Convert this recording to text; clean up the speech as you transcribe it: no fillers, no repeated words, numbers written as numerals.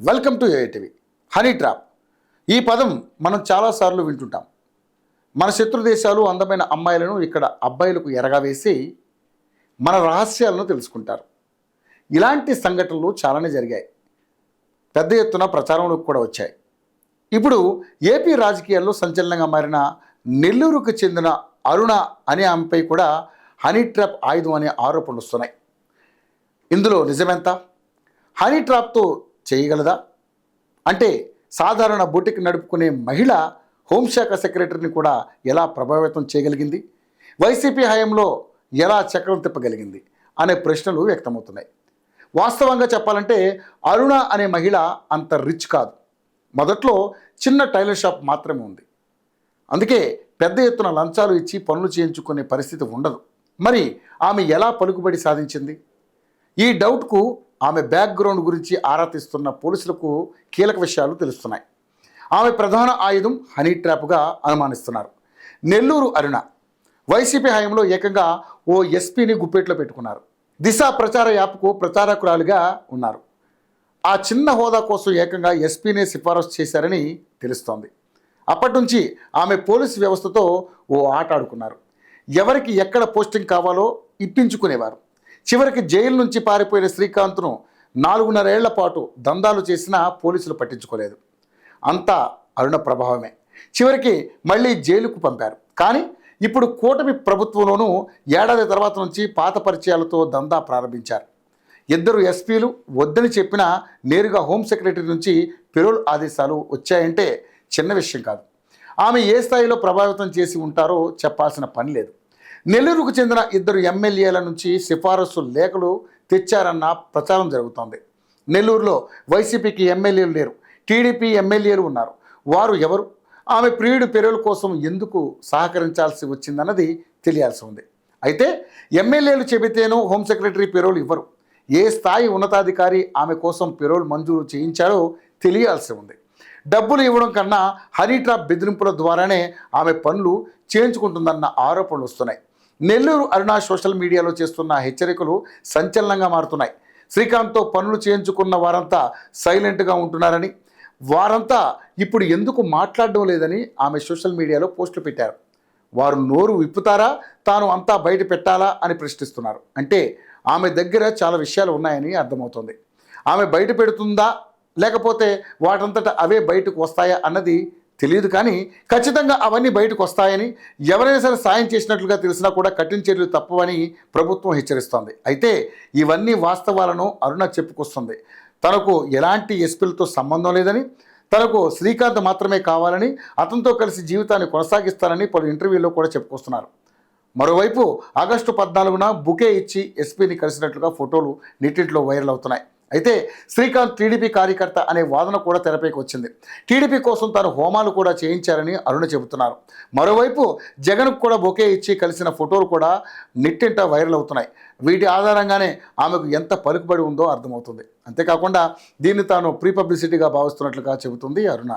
Welcome to AITV. Honey trap ఈ పదం మనం చాలాసార్లు వింటుంటాం. మన శత్రు దేశాలు అందమైన అమ్మాయిలను ఇక్కడ అబ్బాయిలకు ఎరగవేసి మన రహస్యాలను తెలుసుకుంటారు. ఇలాంటి సంఘటనలు చాలానే జరిగాయి. పెద్ద ఎత్తున ప్రచారంలోకి కూడా వచ్చాయి. ఇప్పుడు ఏపీ రాజకీయాల్లో సంచలనంగా మారిన నెల్లూరుకు చెందిన అరుణ అనే ఆమెపై కూడా హనీ ట్రాప్ ఆయుధం అనే ఆరోపణలు వస్తున్నాయి. ఇందులో నిజమెంత? హనీ ట్రాప్తో చేయగలదా? అంటే సాధారణ బొటిక్ నడుపుకునే మహిళ హోంశాఖ సెక్రటరీని కూడా ఎలా ప్రభావితం చేయగలిగింది? వైసీపీ హయాంలో ఎలా చక్రం తిప్పగలిగింది అనే ప్రశ్నలు వ్యక్తమవుతున్నాయి. వాస్తవంగా చెప్పాలంటే అరుణ అనే మహిళ అంత రిచ్ కాదు. మొదట్లో చిన్న టైలర్ షాప్ మాత్రమే ఉంది. అందుకే పెద్ద ఎత్తున లంచాలు ఇచ్చి పనులు చేయించుకునే పరిస్థితి ఉండదు. మరి ఆమె ఎలా పలుకుబడి సాధించింది? ఈ డౌట్కు ఆమె బ్యాక్గ్రౌండ్ గురించి ఆరా తీస్తున్న పోలీసులకు కీలక విషయాలు తెలుస్తున్నాయి. ఆమె ప్రధాన ఆయుధం హనీ ట్రాప్గా అనుమానిస్తున్నారు. నెల్లూరు అరుణ వైసీపీ హయాంలో ఏకంగా ఓ ఎస్పీని గుప్పెట్లో పెట్టుకున్నారు. దిశ ప్రచార యాప్కు ప్రచారకురాలుగా ఉన్నారు. ఆ చిన్న హోదా కోసం ఏకంగా ఎస్పీనే సిఫారసు చేశారని తెలుస్తోంది. అప్పటి నుంచి ఆమె పోలీసు వ్యవస్థతో ఓ ఆట ఆడుకున్నారు. ఎవరికి ఎక్కడ పోస్టింగ్ కావాలో ఇప్పించుకునేవారు. చివరికి జైలు నుంచి పారిపోయిన శ్రీకాంత్ను 4.5 ఏళ్ల పాటు దందాలు చేసినా పోలీసులు పట్టించుకోలేదు. అంతా అరుణ ప్రభావమే. చివరికి మళ్ళీ జైలుకు పంపారు. కానీ ఇప్పుడు కూటమి ప్రభుత్వంలోనూ ఏడాది తర్వాత నుంచి పాత పరిచయాలతో దందా ప్రారంభించారు. 2 ఎస్పీలు వద్దని చెప్పినా నేరుగా హోం సెక్రటరీ నుంచి పెరోల్ ఆదేశాలు వచ్చాయంటే చిన్న విషయం కాదు. ఆమె ఏ స్థాయిలో ప్రభావితం చేసి ఉంటారో చెప్పాల్సిన పని లేదు. నెల్లూరుకు చెందిన 2 ఎమ్మెల్యేల నుంచి సిఫారసు లేఖలు తెచ్చారన్న ప్రచారం జరుగుతోంది. నెల్లూరులో వైసీపీకి ఎమ్మెల్యేలు లేరు, టీడీపీ ఎమ్మెల్యేలు ఉన్నారు. వారు ఎవరు? ఆమె ప్రియుడి పెరోల్ కోసం ఎందుకు సహకరించాల్సి వచ్చిందన్నది తెలియాల్సి ఉంది. అయితే ఎమ్మెల్యేలు చెబితేనో హోం సెక్రటరీ పెరోల్ ఇవ్వరు. ఏ స్థాయి ఉన్నతాధికారి ఆమె కోసం పెరోల్ మంజూరు చేయించాడో తెలియాల్సి ఉంది. డబ్బులు ఇవ్వడం కన్నా హనీ ట్రాప్ బెదిరింపుల ద్వారానే ఆమె పనులు చేయించుకుంటుందన్న ఆరోపణలు వస్తున్నాయి. నెల్లూరు అరుణ సోషల్ మీడియాలో చేస్తున్న హెచ్చరికలు సంచలనంగా మారుతున్నాయి. శ్రీకాంత్తో పనులు చేయించుకున్న వారంతా సైలెంట్గా ఉంటున్నారని, వారంతా ఇప్పుడు ఎందుకు మాట్లాడడం లేదని ఆమె సోషల్ మీడియాలో పోస్టులు పెట్టారు. వారు నోరు విప్పుతారా, తాను అంతా బయట పెట్టాలా అని ప్రశ్నిస్తున్నారు. అంటే ఆమె దగ్గర చాలా విషయాలు ఉన్నాయని అర్థమవుతుంది. ఆమె బయట పెడుతుందా లేకపోతే వాటంతటా అవే బయటకు వస్తాయా అన్నది తెలియదు. కానీ ఖచ్చితంగా అవన్నీ బయటకు వస్తాయని, ఎవరైనా సరే సాయం చేసినట్లుగా తెలిసినా కూడా కఠిన చర్యలు తప్పవని ప్రభుత్వం హెచ్చరిస్తోంది. అయితే ఇవన్నీ వాస్తవాలను అరుణ చెప్పుకొస్తుంది. తనకు ఎలాంటి ఎస్పీలతో సంబంధం లేదని, తనకు శ్రీకాంత్ మాత్రమే కావాలని, అతనితో కలిసి జీవితాన్ని కొనసాగిస్తారని పలు ఇంటర్వ్యూల్లో కూడా చెప్పుకొస్తున్నారు. మరోవైపు ఆగస్టు 14న బుకే ఇచ్చి ఎస్పీని కలిసినట్లుగా ఫోటోలు నెట్టింట్లో వైరల్ అవుతున్నాయి. అయితే శ్రీకాంత్ టీడీపీ కార్యకర్త అనే వాదన కూడా తెరపైకి వచ్చింది. టీడీపీ కోసం తాను హోమాలు కూడా చేయించారని అరుణ చెబుతున్నారు. మరోవైపు జగన్కు కూడా బొకే ఇచ్చి కలిసిన ఫోటోలు కూడా నెట్టింట వైరల్ అవుతున్నాయి. వీటి ఆధారంగానే ఆమెకు ఎంత పలుకుబడి ఉందో అర్థమవుతుంది. అంతేకాకుండా దీన్ని తాను ప్రీ పబ్లిసిటీగా భావిస్తున్నట్లుగా చెబుతుంది అరుణ.